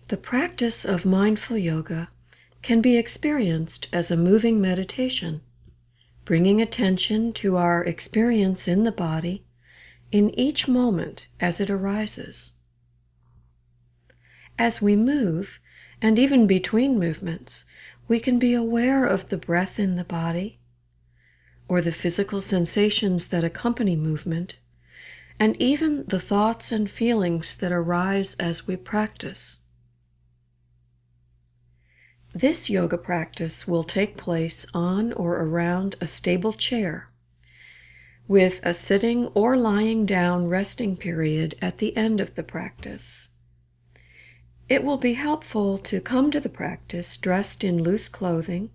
The practice of mindful yoga can be experienced as a moving meditation, bringing attention to our experience in the body in each moment as it arises. As we move, and even between movements, we can be aware of the breath in the body, or the physical sensations that accompany movement, and even the thoughts and feelings that arise as we practice. This yoga practice will take place on or around a stable chair, with a sitting or lying down resting period at the end of the practice. It will be helpful to come to the practice dressed in loose clothing,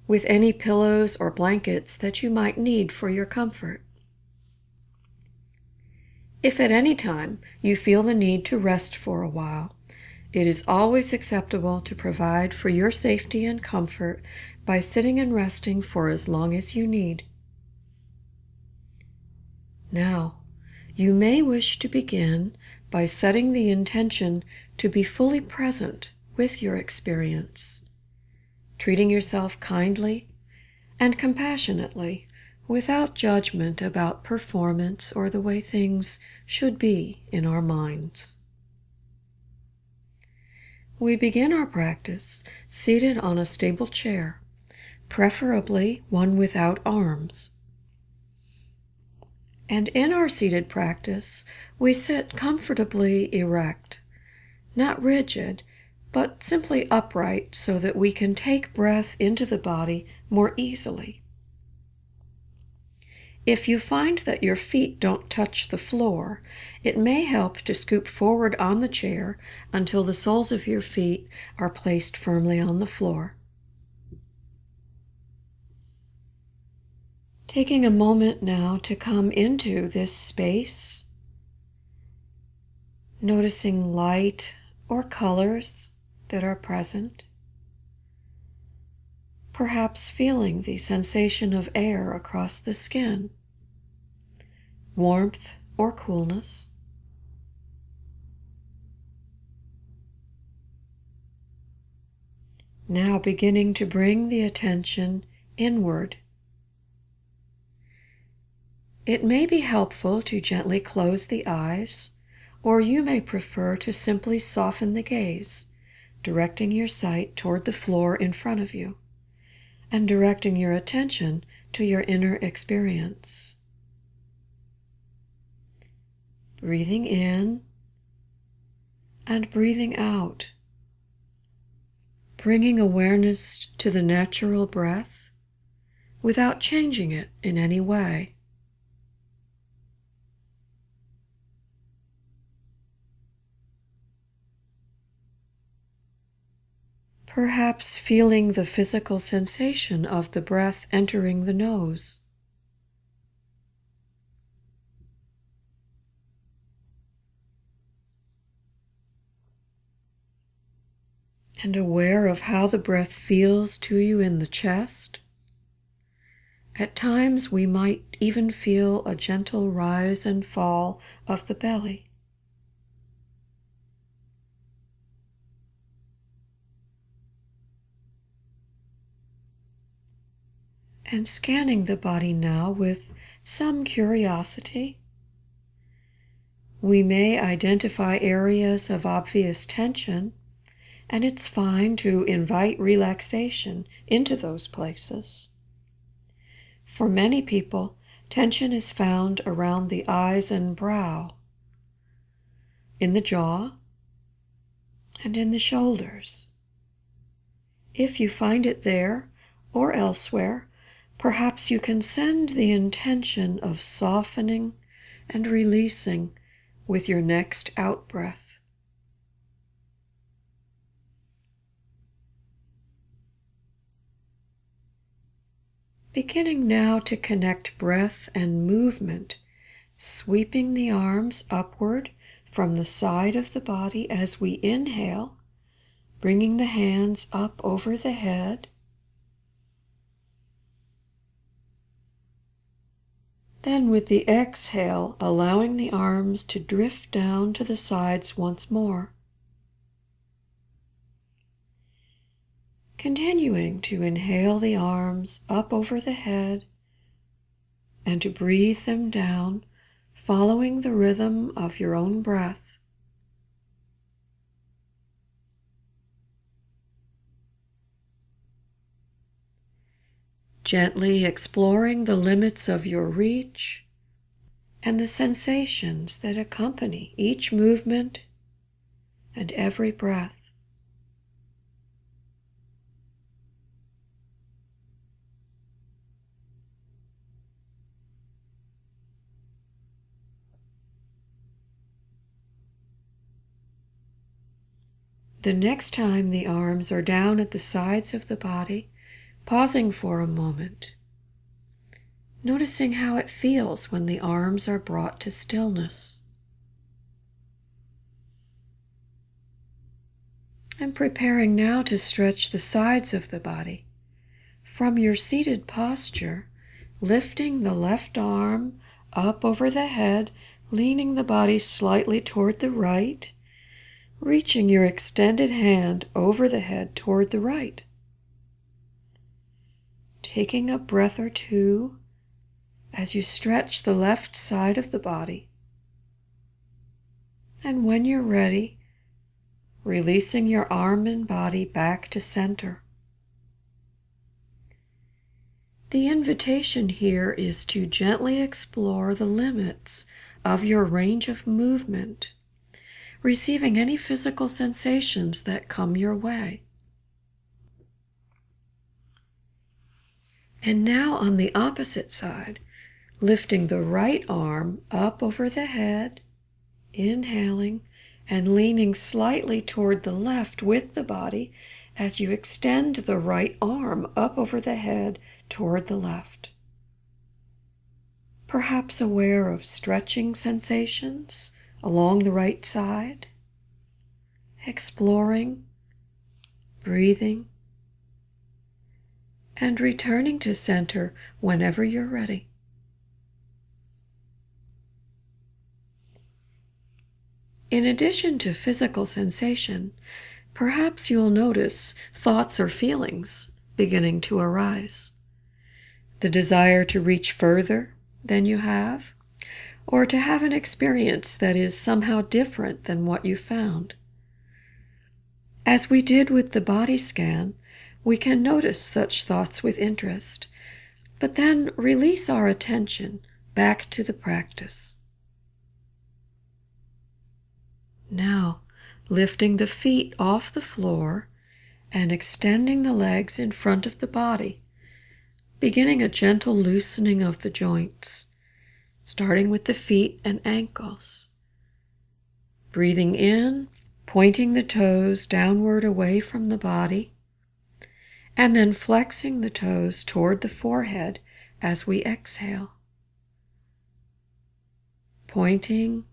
with any pillows or blankets that you might need for your comfort. If at any time you feel the need to rest for a while, it is always acceptable to provide for your safety and comfort by sitting and resting for as long as you need. Now, you may wish to begin by setting the intention to be fully present with your experience, treating yourself kindly and compassionately without judgment about performance or the way things should be in our minds. We begin our practice seated on a stable chair, preferably one without arms. And in our seated practice, we sit comfortably erect, not rigid, but simply upright so that we can take breath into the body more easily. If you find that your feet don't touch the floor, it may help to scoop forward on the chair until the soles of your feet are placed firmly on the floor. Taking a moment now to come into this space, noticing light or colors that are present, perhaps feeling the sensation of air across the skin, warmth or coolness. Now beginning to bring the attention inward. It may be helpful to gently close the eyes, or you may prefer to simply soften the gaze, directing your sight toward the floor in front of you, and directing your attention to your inner experience. Breathing in and breathing out, bringing awareness to the natural breath without changing it in any way. Perhaps feeling the physical sensation of the breath entering the nose. And aware of how the breath feels to you in the chest. At times we might even feel a gentle rise and fall of the belly. And scanning the body now with some curiosity. We may identify areas of obvious tension, and it's fine to invite relaxation into those places. For many people, tension is found around the eyes and brow, in the jaw, and in the shoulders. If you find it there or elsewhere, perhaps you can send the intention of softening and releasing with your next out-breath. Beginning now to connect breath and movement, sweeping the arms upward from the side of the body as we inhale, bringing the hands up over the head. Then with the exhale, allowing the arms to drift down to the sides once more. Continuing to inhale the arms up over the head and to breathe them down, following the rhythm of your own breath. Gently exploring the limits of your reach and the sensations that accompany each movement and every breath. The next time the arms are down at the sides of the body, pausing for a moment, noticing how it feels when the arms are brought to stillness. And preparing now to stretch the sides of the body. From your seated posture, lifting the left arm up over the head, leaning the body slightly toward the right, reaching your extended hand over the head toward the right. Taking a breath or two as you stretch the left side of the body. And when you're ready, releasing your arm and body back to center. The invitation here is to gently explore the limits of your range of movement, receiving any physical sensations that come your way. And now on the opposite side, lifting the right arm up over the head, inhaling, and leaning slightly toward the left with the body as you extend the right arm up over the head toward the left. Perhaps aware of stretching sensations along the right side, exploring, breathing, and returning to center whenever you're ready. In addition to physical sensation, perhaps you'll notice thoughts or feelings beginning to arise. The desire to reach further than you have, or to have an experience that is somehow different than what you found. As we did with the body scan, we can notice such thoughts with interest, but then release our attention back to the practice. Now, lifting the feet off the floor and extending the legs in front of the body, beginning a gentle loosening of the joints, starting with the feet and ankles. Breathing in, pointing the toes downward away from the body, and then flexing the toes toward the forehead as we exhale. Pointing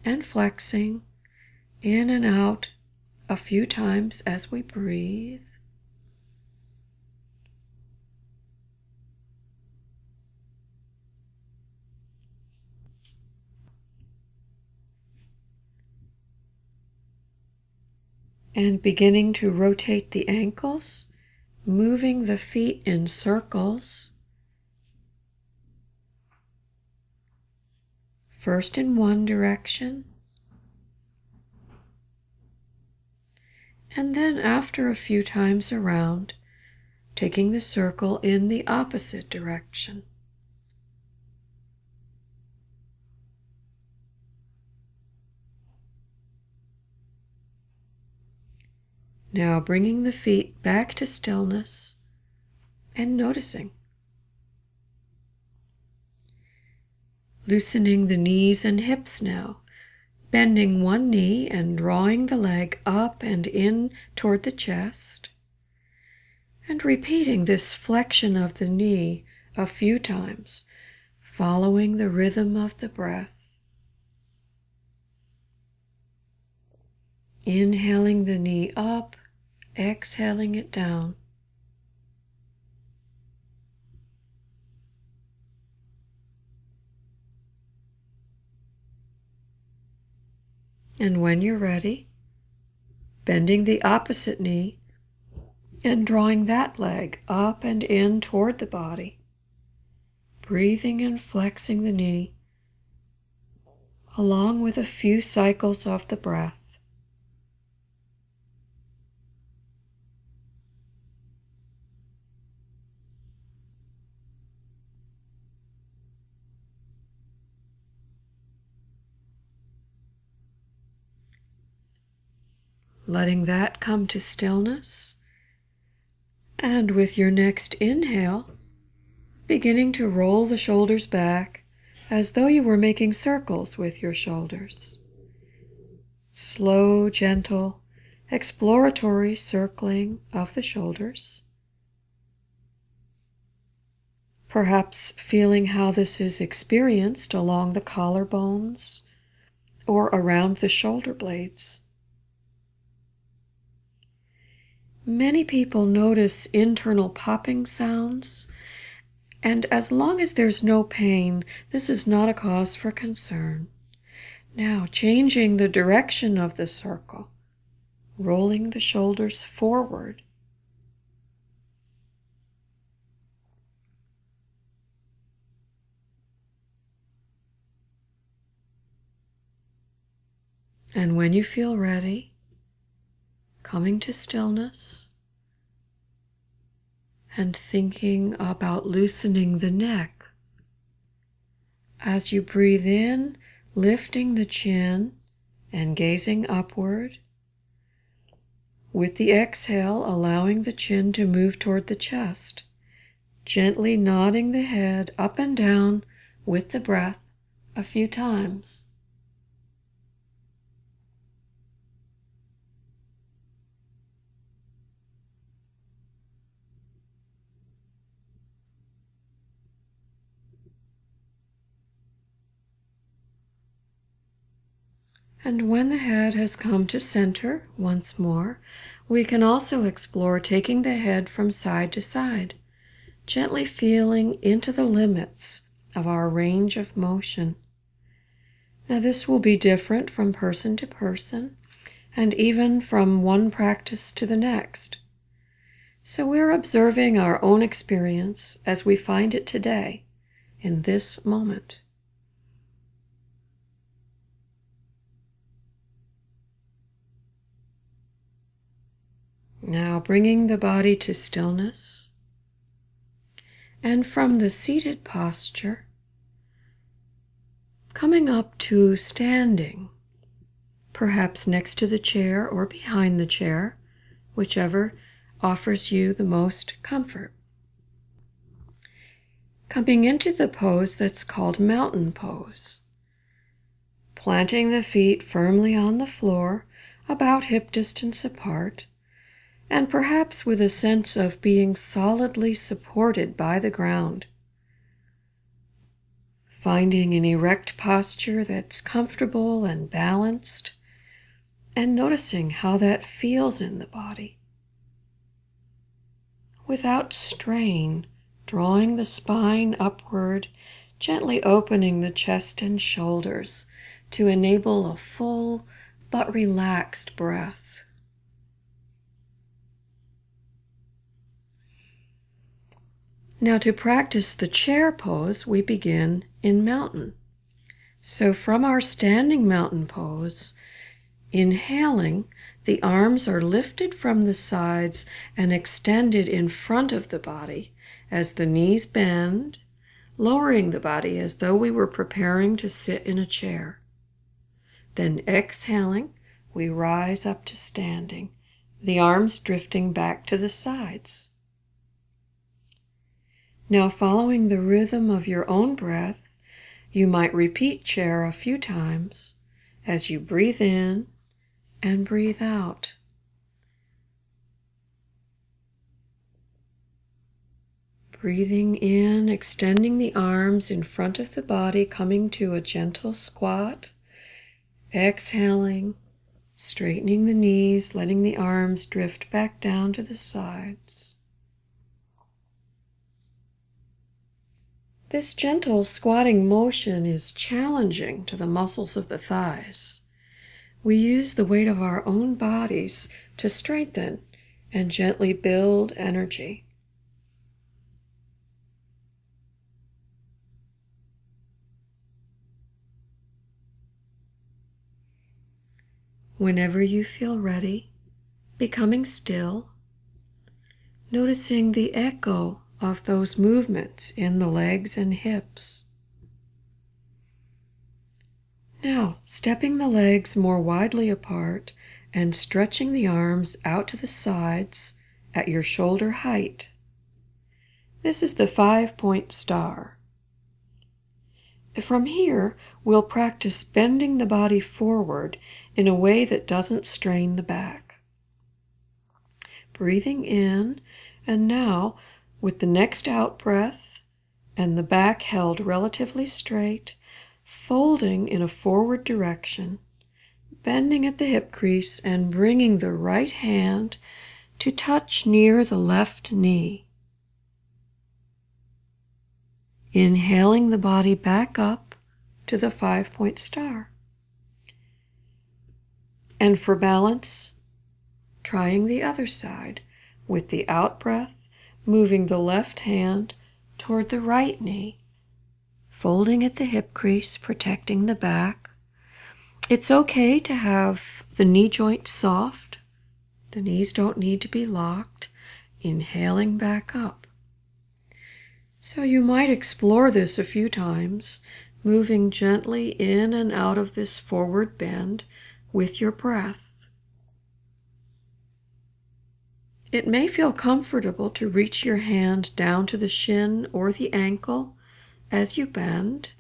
and flexing in and out a few times as we breathe. And beginning to rotate the ankles, moving the feet in circles. First in one direction, and then after a few times around, taking the circle in the opposite direction. Now bringing the feet back to stillness and noticing. Loosening the knees and hips now, bending one knee and drawing the leg up and in toward the chest, and repeating this flexion of the knee a few times, following the rhythm of the breath. Inhaling the knee up, exhaling it down. And when you're ready, bending the opposite knee and drawing that leg up and in toward the body, breathing and flexing the knee, along with a few cycles of the breath. Letting that come to stillness, and with your next inhale, beginning to roll the shoulders back as though you were making circles with your shoulders. Slow, gentle, exploratory circling of the shoulders. Perhaps feeling how this is experienced along the collarbones or around the shoulder blades. Many people notice internal popping sounds, and as long as there's no pain, this is not a cause for concern. Now, changing the direction of the circle, rolling the shoulders forward. And when you feel ready, coming to stillness and thinking about loosening the neck. As you breathe in, lifting the chin and gazing upward. With the exhale, allowing the chin to move toward the chest, gently nodding the head up and down with the breath a few times. And when the head has come to center once more, we can also explore taking the head from side to side, gently feeling into the limits of our range of motion. Now this will be different from person to person, and even from one practice to the next. So we're observing our own experience as we find it today, in this moment. Now bringing the body to stillness, and from the seated posture, coming up to standing, perhaps next to the chair or behind the chair, whichever offers you the most comfort. Coming into the pose that's called mountain pose, planting the feet firmly on the floor, about hip distance apart, and perhaps with a sense of being solidly supported by the ground. Finding an erect posture that's comfortable and balanced, and noticing how that feels in the body. Without strain, drawing the spine upward, gently opening the chest and shoulders to enable a full but relaxed breath. Now to practice the chair pose, we begin in mountain. So from our standing mountain pose, inhaling, the arms are lifted from the sides and extended in front of the body as the knees bend, lowering the body as though we were preparing to sit in a chair. Then exhaling, we rise up to standing, the arms drifting back to the sides. Now, following the rhythm of your own breath, you might repeat chair a few times as you breathe in and breathe out. Breathing in, extending the arms in front of the body, coming to a gentle squat. Exhaling, straightening the knees, letting the arms drift back down to the sides. This gentle squatting motion is challenging to the muscles of the thighs. We use the weight of our own bodies to strengthen and gently build energy. Whenever you feel ready, becoming still, noticing the echo of those movements in the legs and hips. Now, stepping the legs more widely apart and stretching the arms out to the sides at your shoulder height. This is the 5-point star. From here, we'll practice bending the body forward in a way that doesn't strain the back. Breathing in, and now, with the next out breath and the back held relatively straight, folding in a forward direction, bending at the hip crease and bringing the right hand to touch near the left knee. Inhaling the body back up to the 5-point star. And for balance, trying the other side with the out breath, moving the left hand toward the right knee, folding at the hip crease, protecting the back. It's okay to have the knee joint soft. The knees don't need to be locked. Inhaling back up. So you might explore this a few times, moving gently in and out of this forward bend with your breath. It may feel comfortable to reach your hand down to the shin or the ankle as you bend,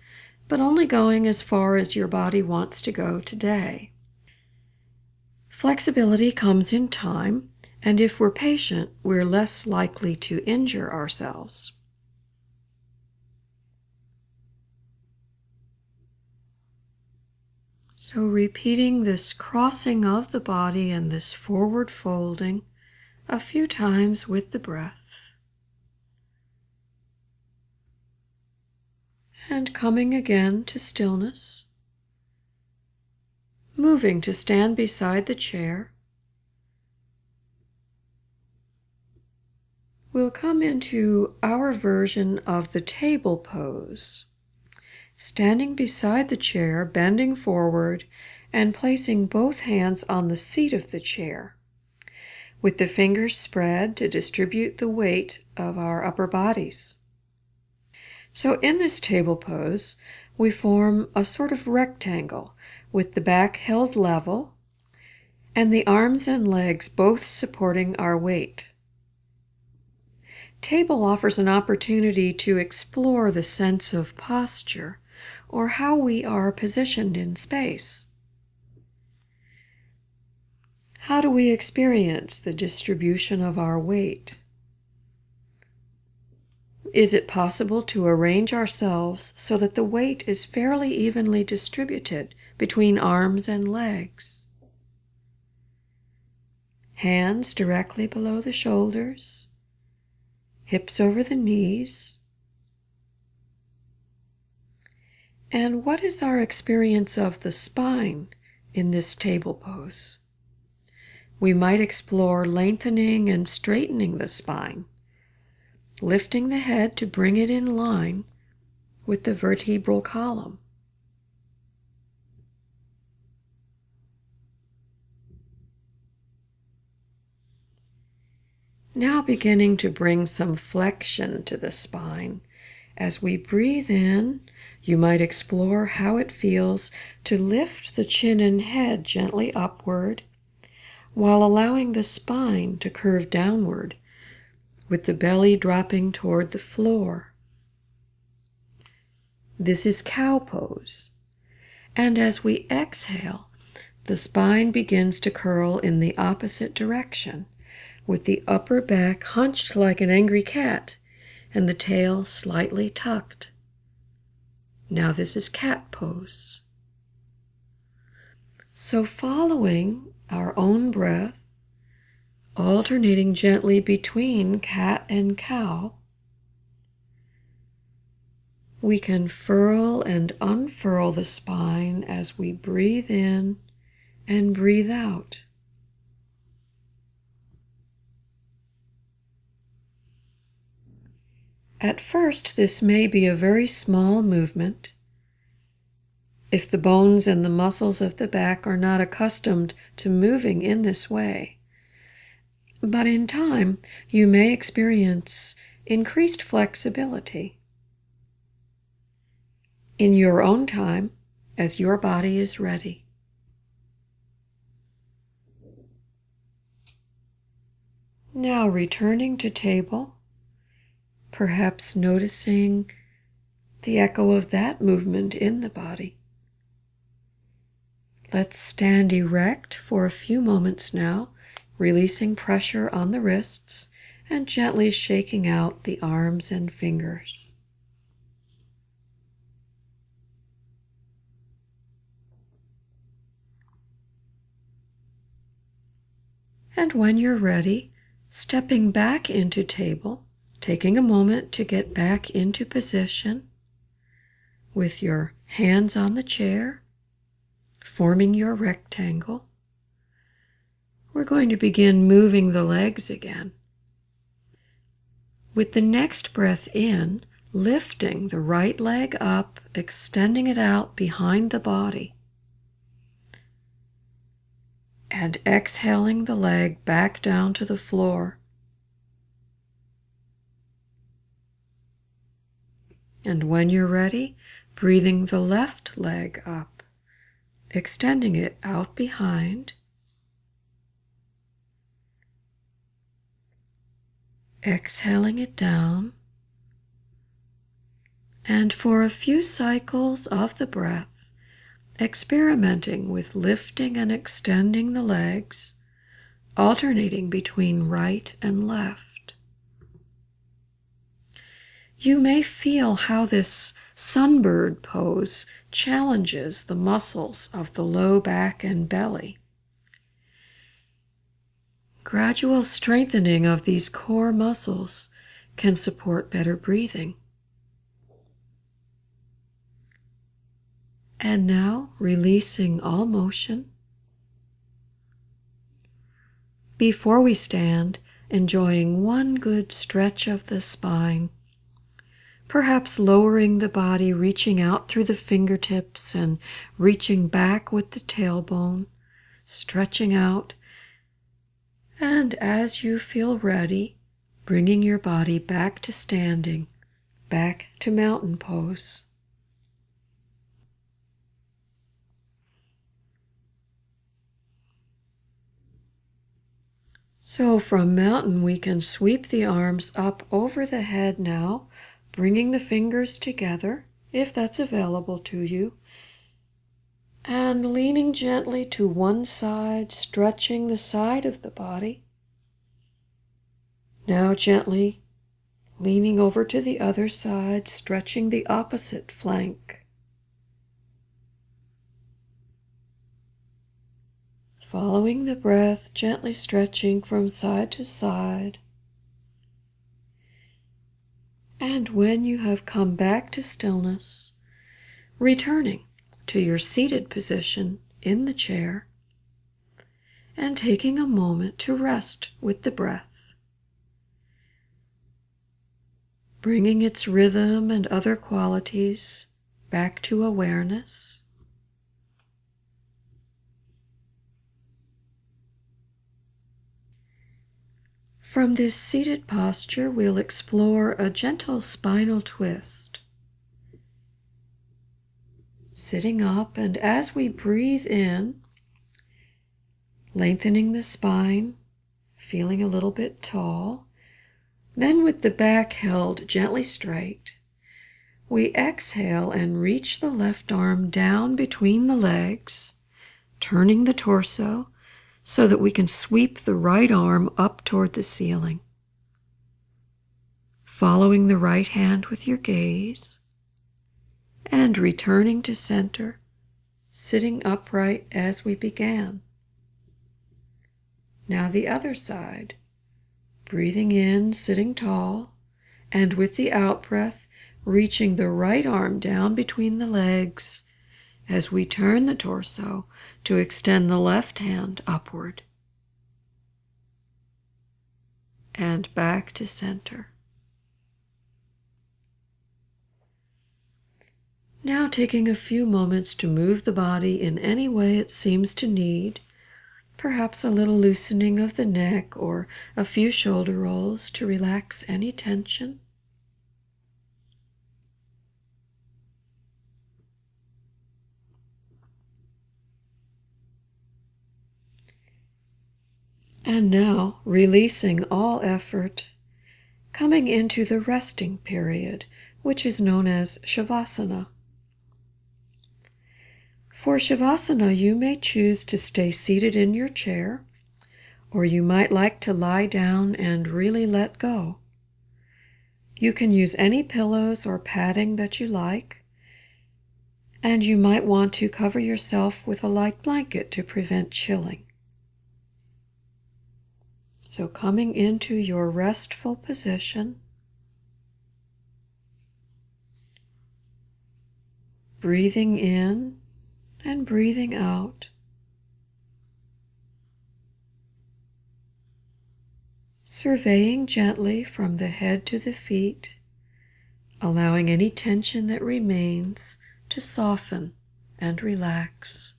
but only going as far as your body wants to go today. Flexibility comes in time, and if we're patient, we're less likely to injure ourselves. So repeating this crossing of the body and this forward folding a few times with the breath. And coming again to stillness. Moving to stand beside the chair. We'll come into our version of the table pose. Standing beside the chair, bending forward, and placing both hands on the seat of the chair, with the fingers spread to distribute the weight of our upper bodies. So in this table pose, we form a sort of rectangle with the back held level and the arms and legs both supporting our weight. Table offers an opportunity to explore the sense of posture or how we are positioned in space. How do we experience the distribution of our weight? Is it possible to arrange ourselves so that the weight is fairly evenly distributed between arms and legs? Hands directly below the shoulders, hips over the knees. And what is our experience of the spine in this table pose? We might explore lengthening and straightening the spine, lifting the head to bring it in line with the vertebral column. Now beginning to bring some flexion to the spine. As we breathe in, you might explore how it feels to lift the chin and head gently upward, while allowing the spine to curve downward, with the belly dropping toward the floor. This is cow pose. And as we exhale, the spine begins to curl in the opposite direction, with the upper back hunched like an angry cat and the tail slightly tucked. Now this is cat pose. So following our own breath, alternating gently between cat and cow, we can furl and unfurl the spine as we breathe in and breathe out. At first, this may be a very small movement. If the bones and the muscles of the back are not accustomed to moving in this way. But in time, you may experience increased flexibility. In your own time, as your body is ready. Now returning to table, perhaps noticing the echo of that movement in the body. Let's stand erect for a few moments now, releasing pressure on the wrists and gently shaking out the arms and fingers. And when you're ready, stepping back into table, taking a moment to get back into position with your hands on the chair, forming your rectangle. We're going to begin moving the legs again. With the next breath in, lifting the right leg up, extending it out behind the body. And exhaling the leg back down to the floor. And when you're ready, breathing the left leg up, extending it out behind. Exhaling it down. And for a few cycles of the breath, experimenting with lifting and extending the legs, alternating between right and left. You may feel how this sunbird pose challenges the muscles of the low back and belly. Gradual strengthening of these core muscles can support better breathing. And now, releasing all motion. Before we stand, enjoying one good stretch of the spine, perhaps lowering the body, reaching out through the fingertips and reaching back with the tailbone, stretching out. And as you feel ready, bringing your body back to standing, back to mountain pose. So from mountain, we can sweep the arms up over the head now, bringing the fingers together, if that's available to you, and leaning gently to one side, stretching the side of the body. Now gently leaning over to the other side, stretching the opposite flank. Following the breath, gently stretching from side to side. And when you have come back to stillness, returning to your seated position in the chair and taking a moment to rest with the breath, bringing its rhythm and other qualities back to awareness. From this seated posture, we'll explore a gentle spinal twist. Sitting up, and as we breathe in, lengthening the spine, feeling a little bit tall. Then with the back held gently straight, we exhale and reach the left arm down between the legs, turning the torso, so that we can sweep the right arm up toward the ceiling. Following the right hand with your gaze, and returning to center, sitting upright as we began. Now the other side, breathing in, sitting tall, and with the out-breath, reaching the right arm down between the legs, as we turn the torso to extend the left hand upward. And back to center. Now taking a few moments to move the body in any way it seems to need, perhaps a little loosening of the neck or a few shoulder rolls to relax any tension. And now, releasing all effort, coming into the resting period, which is known as Shavasana. For Shavasana, you may choose to stay seated in your chair, or you might like to lie down and really let go. You can use any pillows or padding that you like, and you might want to cover yourself with a light blanket to prevent chilling. So coming into your restful position, breathing in and breathing out, surveying gently from the head to the feet, allowing any tension that remains to soften and relax.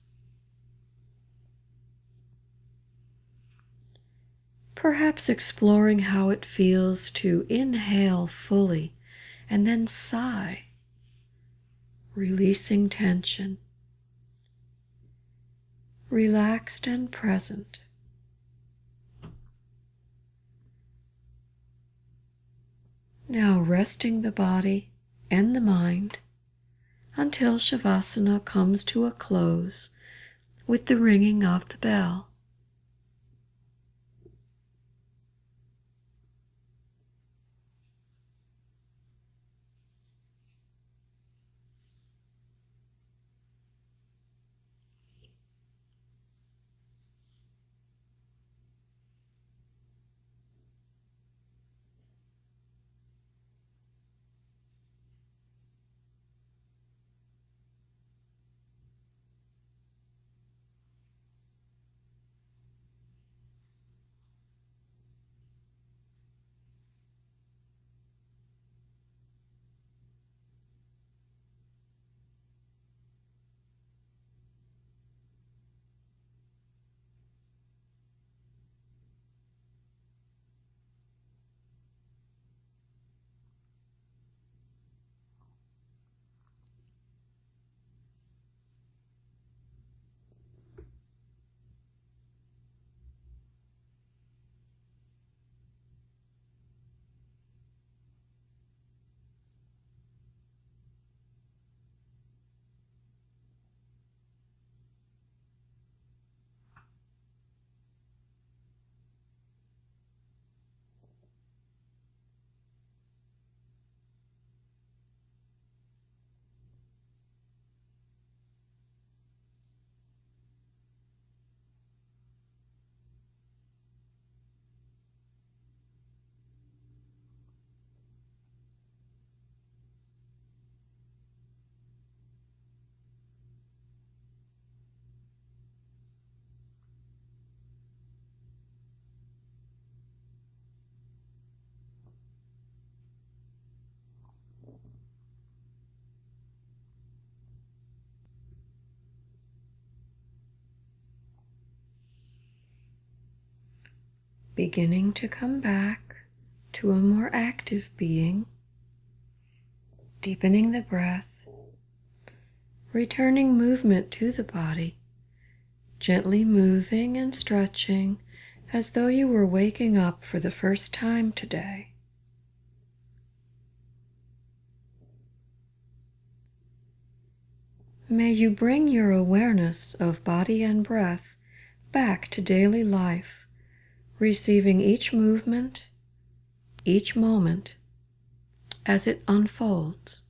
Perhaps exploring how it feels to inhale fully and then sigh, releasing tension, relaxed and present. Now resting the body and the mind until Shavasana comes to a close with the ringing of the bell. Beginning to come back to a more active being, deepening the breath, returning movement to the body, gently moving and stretching as though you were waking up for the first time today. May you bring your awareness of body and breath back to daily life, receiving each movement, each moment as it unfolds.